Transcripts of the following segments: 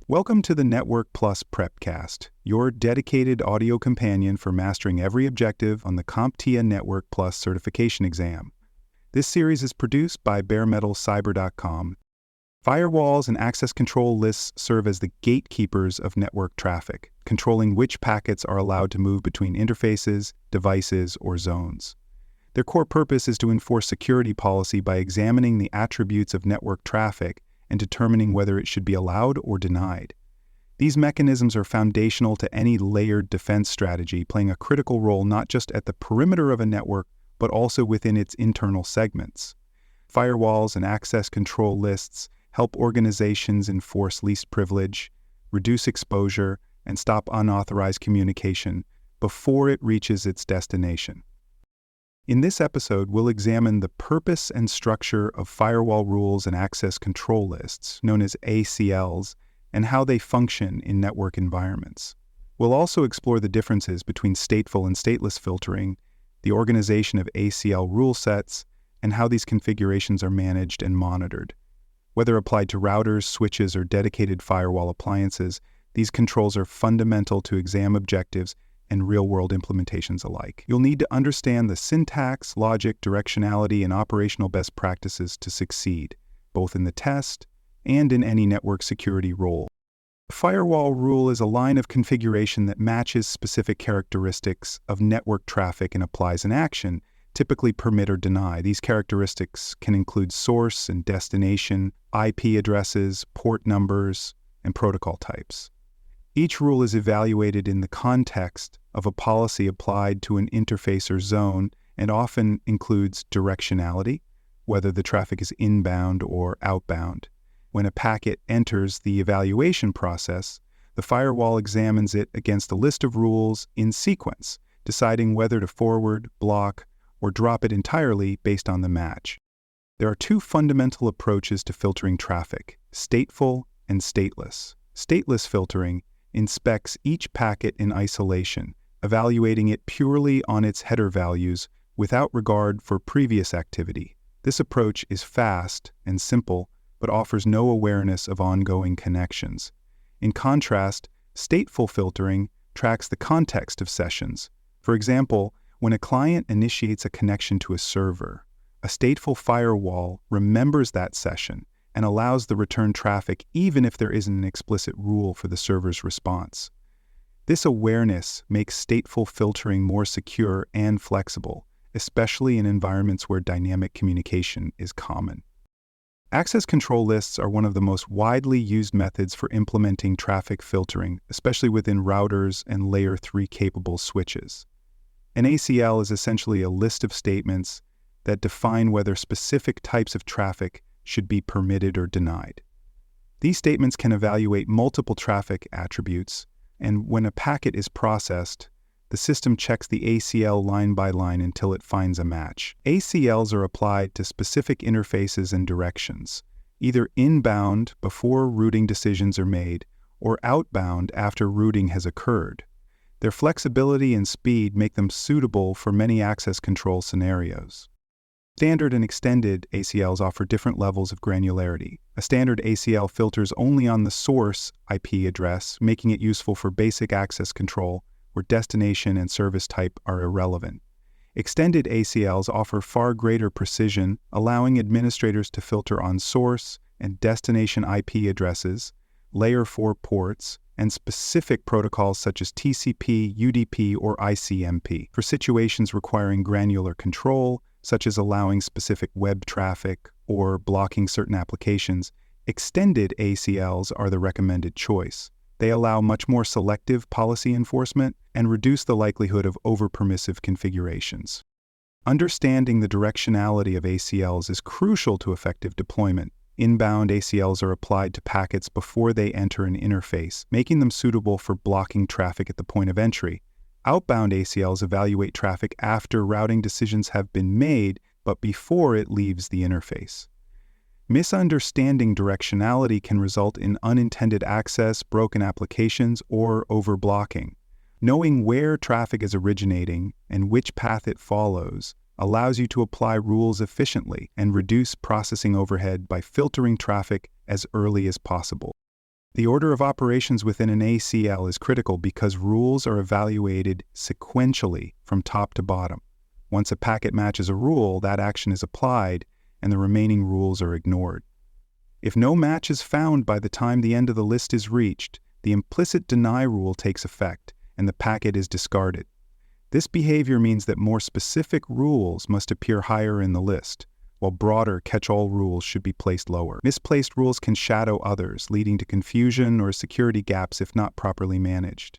Welcome to the Network Plus Prepcast, your dedicated audio companion for mastering every objective on the CompTIA Network Plus certification exam. This series is produced by baremetalcyber.com. Firewalls and access control lists serve as the gatekeepers of network traffic, controlling which packets are allowed to move between interfaces, devices, or zones. Their core purpose is to enforce security policy by examining the attributes of network traffic and determining whether it should be allowed or denied. These mechanisms are foundational to any layered defense strategy, playing a critical role not just at the perimeter of a network, but also within its internal segments. Firewalls and access control lists help organizations enforce least privilege, reduce exposure, and stop unauthorized communication before it reaches its destination. In this episode, we'll examine the purpose and structure of firewall rules and access control lists, known as ACLs, and how they function in network environments. We'll also explore the differences between stateful and stateless filtering, the organization of ACL rule sets, and how these configurations are managed and monitored. Whether applied to routers, switches, or dedicated firewall appliances, these controls are fundamental to exam objectives and real-world implementations alike. You'll need to understand the syntax, logic, directionality, and operational best practices to succeed, both in the test and in any network security role. A firewall rule is a line of configuration that matches specific characteristics of network traffic and applies an action, typically permit or deny. These characteristics can include source and destination, IP addresses, port numbers, and protocol types. Each rule is evaluated in the context of a policy applied to an interface or zone and often includes directionality, whether the traffic is inbound or outbound. When a packet enters the evaluation process, the firewall examines it against a list of rules in sequence, deciding whether to forward, block, or drop it entirely based on the match. There are two fundamental approaches to filtering traffic: stateful and stateless. Stateless filtering inspects each packet in isolation, evaluating it purely on its header values without regard for previous activity. This approach is fast and simple, but offers no awareness of ongoing connections. In contrast, stateful filtering tracks the context of sessions. For example, when a client initiates a connection to a server, a stateful firewall remembers that session and allows the return traffic even if there isn't an explicit rule for the server's response. This awareness makes stateful filtering more secure and flexible, especially in environments where dynamic communication is common. Access control lists are one of the most widely used methods for implementing traffic filtering, especially within routers and Layer 3 capable switches. An ACL is essentially a list of statements that define whether specific types of traffic should be permitted or denied. These statements can evaluate multiple traffic attributes, and when a packet is processed, the system checks the ACL line by line until it finds a match. ACLs are applied to specific interfaces and directions, either inbound before routing decisions are made, or outbound after routing has occurred. Their flexibility and speed make them suitable for many access control scenarios. Standard and extended ACLs offer different levels of granularity. A standard ACL filters only on the source IP address, making it useful for basic access control, where destination and service type are irrelevant. Extended ACLs offer far greater precision, allowing administrators to filter on source and destination IP addresses, Layer 4 ports, and specific protocols such as TCP, UDP, or ICMP. For situations requiring granular control, such as allowing specific web traffic or blocking certain applications, extended ACLs are the recommended choice. They allow much more selective policy enforcement and reduce the likelihood of over-permissive configurations. Understanding the directionality of ACLs is crucial to effective deployment. Inbound ACLs are applied to packets before they enter an interface, making them suitable for blocking traffic at the point of entry. Outbound ACLs evaluate traffic after routing decisions have been made, but before it leaves the interface. Misunderstanding directionality can result in unintended access, broken applications, or overblocking. Knowing where traffic is originating and which path it follows allows you to apply rules efficiently and reduce processing overhead by filtering traffic as early as possible. The order of operations within an ACL is critical because rules are evaluated sequentially from top to bottom. Once a packet matches a rule, that action is applied, and the remaining rules are ignored. If no match is found by the time the end of the list is reached, the implicit deny rule takes effect, and the packet is discarded. This behavior means that more specific rules must appear higher in the list, while broader catch-all rules should be placed lower. Misplaced rules can shadow others, leading to confusion or security gaps if not properly managed.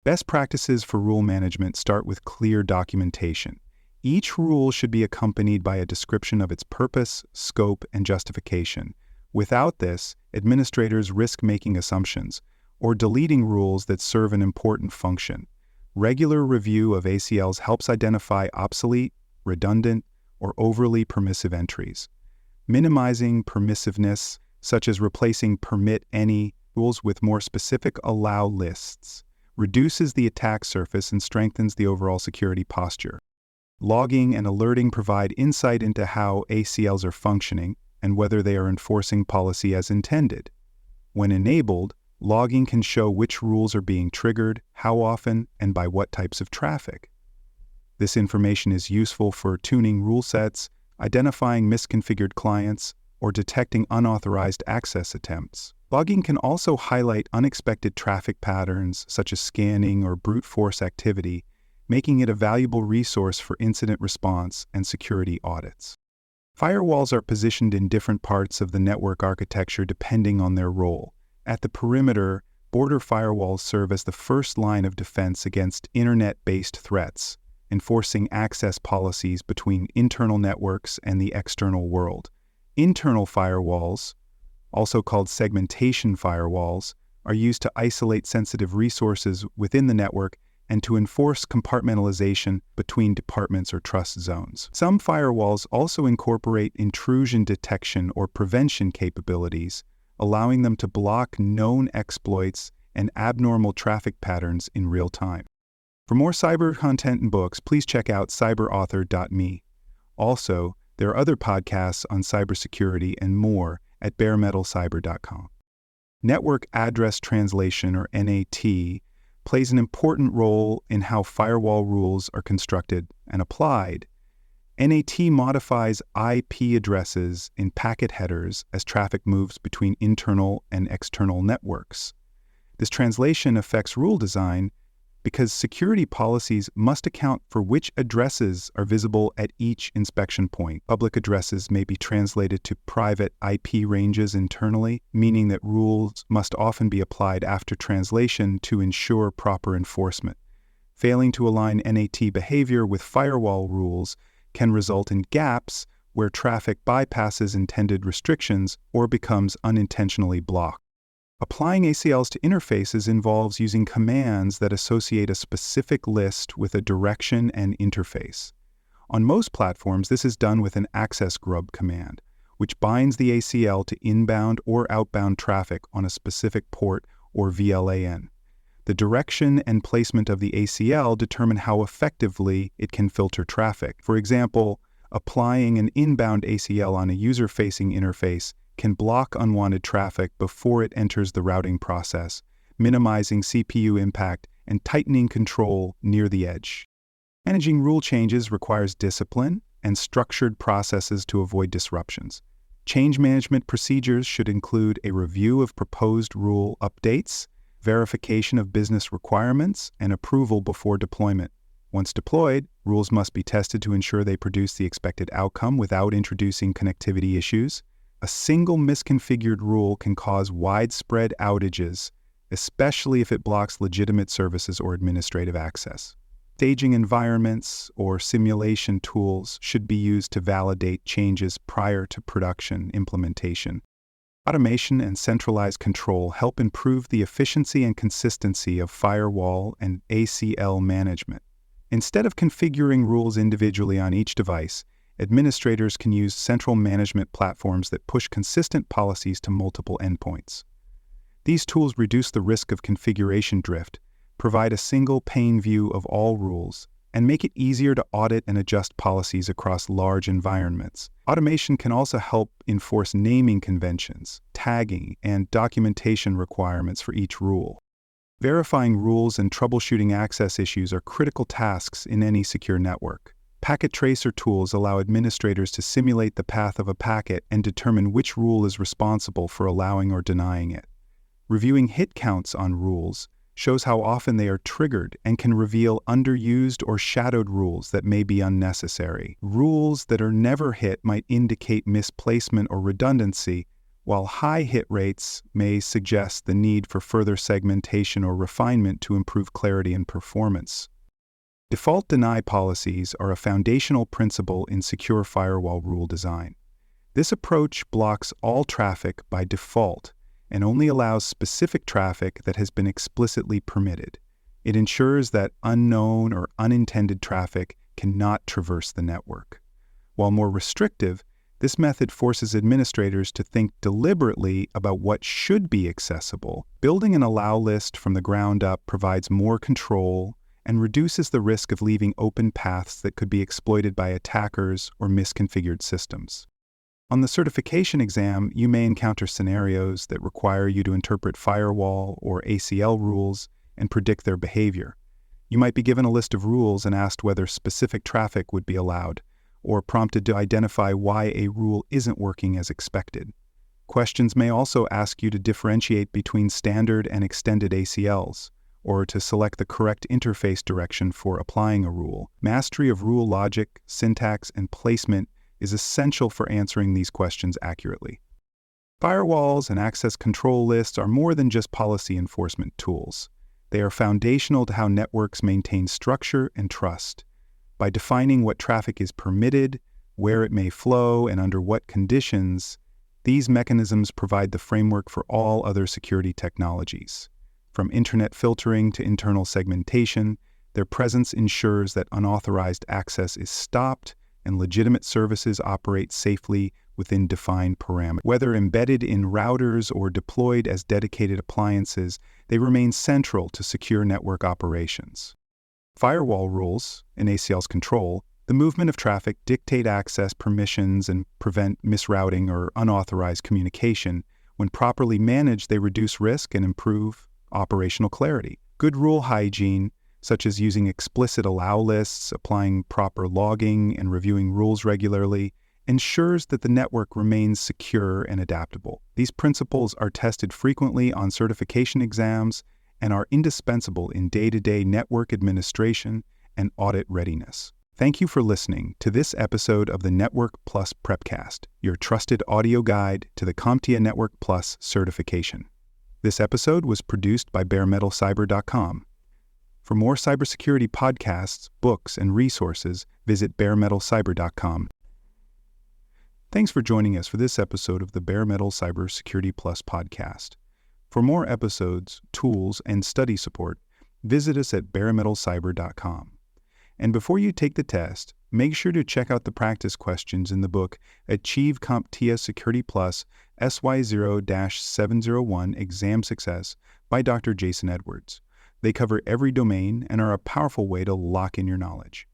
Best practices for rule management start with clear documentation. Each rule should be accompanied by a description of its purpose, scope, and justification. Without this, administrators risk making assumptions or deleting rules that serve an important function. Regular review of ACLs helps identify obsolete, redundant, or overly permissive entries. Minimizing permissiveness, such as replacing permit any rules with more specific allow lists, reduces the attack surface and strengthens the overall security posture. Logging and alerting provide insight into how ACLs are functioning and whether they are enforcing policy as intended. When enabled, logging can show which rules are being triggered, how often, and by what types of traffic. This information is useful for tuning rule sets, identifying misconfigured clients, or detecting unauthorized access attempts. Logging can also highlight unexpected traffic patterns, such as scanning or brute force activity, making it a valuable resource for incident response and security audits. Firewalls are positioned in different parts of the network architecture depending on their role. At the perimeter, border firewalls serve as the first line of defense against internet-based threats, enforcing access policies between internal networks and the external world. Internal firewalls, also called segmentation firewalls, are used to isolate sensitive resources within the network and to enforce compartmentalization between departments or trust zones. Some firewalls also incorporate intrusion detection or prevention capabilities, allowing them to block known exploits and abnormal traffic patterns in real time. For more cyber content and books, please check out cyberauthor.me. Also, there are other podcasts on cybersecurity and more at baremetalcyber.com. Network address translation, or NAT, plays an important role in how firewall rules are constructed and applied. NAT modifies IP addresses in packet headers as traffic moves between internal and external networks. This translation affects rule design because security policies must account for which addresses are visible at each inspection point. Public addresses may be translated to private IP ranges internally, meaning that rules must often be applied after translation to ensure proper enforcement. Failing to align NAT behavior with firewall rules can result in gaps where traffic bypasses intended restrictions or becomes unintentionally blocked. Applying ACLs to interfaces involves using commands that associate a specific list with a direction and interface. On most platforms, this is done with an access grub command, which binds the ACL to inbound or outbound traffic on a specific port or VLAN. The direction and placement of the ACL determine how effectively it can filter traffic. For example, applying an inbound ACL on a user-facing interface can block unwanted traffic before it enters the routing process, minimizing CPU impact and tightening control near the edge. Managing rule changes requires discipline and structured processes to avoid disruptions. Change management procedures should include a review of proposed rule updates, verification of business requirements, and approval before deployment. Once deployed, rules must be tested to ensure they produce the expected outcome without introducing connectivity issues. A single misconfigured rule can cause widespread outages, especially if it blocks legitimate services or administrative access. Staging environments or simulation tools should be used to validate changes prior to production implementation. Automation and centralized control help improve the efficiency and consistency of firewall and ACL management. Instead of configuring rules individually on each device, administrators can use central management platforms that push consistent policies to multiple endpoints. These tools reduce the risk of configuration drift, provide a single pane view of all rules, and make it easier to audit and adjust policies across large environments. Automation can also help enforce naming conventions, tagging, and documentation requirements for each rule. Verifying rules and troubleshooting access issues are critical tasks in any secure network. Packet tracer tools allow administrators to simulate the path of a packet and determine which rule is responsible for allowing or denying it. Reviewing hit counts on rules shows how often they are triggered and can reveal underused or shadowed rules that may be unnecessary. Rules that are never hit might indicate misplacement or redundancy, while high hit rates may suggest the need for further segmentation or refinement to improve clarity and performance. Default deny policies are a foundational principle in secure firewall rule design. This approach blocks all traffic by default and only allows specific traffic that has been explicitly permitted. It ensures that unknown or unintended traffic cannot traverse the network. While more restrictive, this method forces administrators to think deliberately about what should be accessible. Building an allow list from the ground up provides more control and reduces the risk of leaving open paths that could be exploited by attackers or misconfigured systems. On the certification exam, you may encounter scenarios that require you to interpret Firewall or ACL rules and predict their behavior. You might be given a list of rules and asked whether specific traffic would be allowed, or prompted to identify why a rule isn't working as expected. Questions may also ask you to differentiate between standard and extended ACLs, or to select the correct interface direction for applying a rule. Mastery of rule logic, syntax, and placement is essential for answering these questions accurately. Firewalls and access control lists are more than just policy enforcement tools. They are foundational to how networks maintain structure and trust. By defining what traffic is permitted, where it may flow, and under what conditions, these mechanisms provide the framework for all other security technologies. From internet filtering to internal segmentation, their presence ensures that unauthorized access is stopped and legitimate services operate safely within defined parameters. Whether embedded in routers or deployed as dedicated appliances, they remain central to secure network operations. Firewall rules, in ACL's control, the movement of traffic dictate access permissions and prevent misrouting or unauthorized communication. When properly managed, they reduce risk and improve operational clarity. Good rule hygiene, such as using explicit allow lists, applying proper logging, and reviewing rules regularly, ensures that the network remains secure and adaptable. These principles are tested frequently on certification exams and are indispensable in day-to-day network administration and audit readiness. Thank you for listening to this episode of the Network Plus Prepcast, your trusted audio guide to the CompTIA Network Plus certification. This episode was produced by baremetalcyber.com. For more cybersecurity podcasts, books, and resources, visit baremetalcyber.com. Thanks for joining us for this episode of the Bare Metal Cybersecurity Plus podcast. For more episodes, tools, and study support, visit us at baremetalcyber.com. And before you take the test, make sure to check out the practice questions in the book Achieve CompTIA Security Plus SY0-701 Exam Success by Dr. Jason Edwards. They cover every domain and are a powerful way to lock in your knowledge.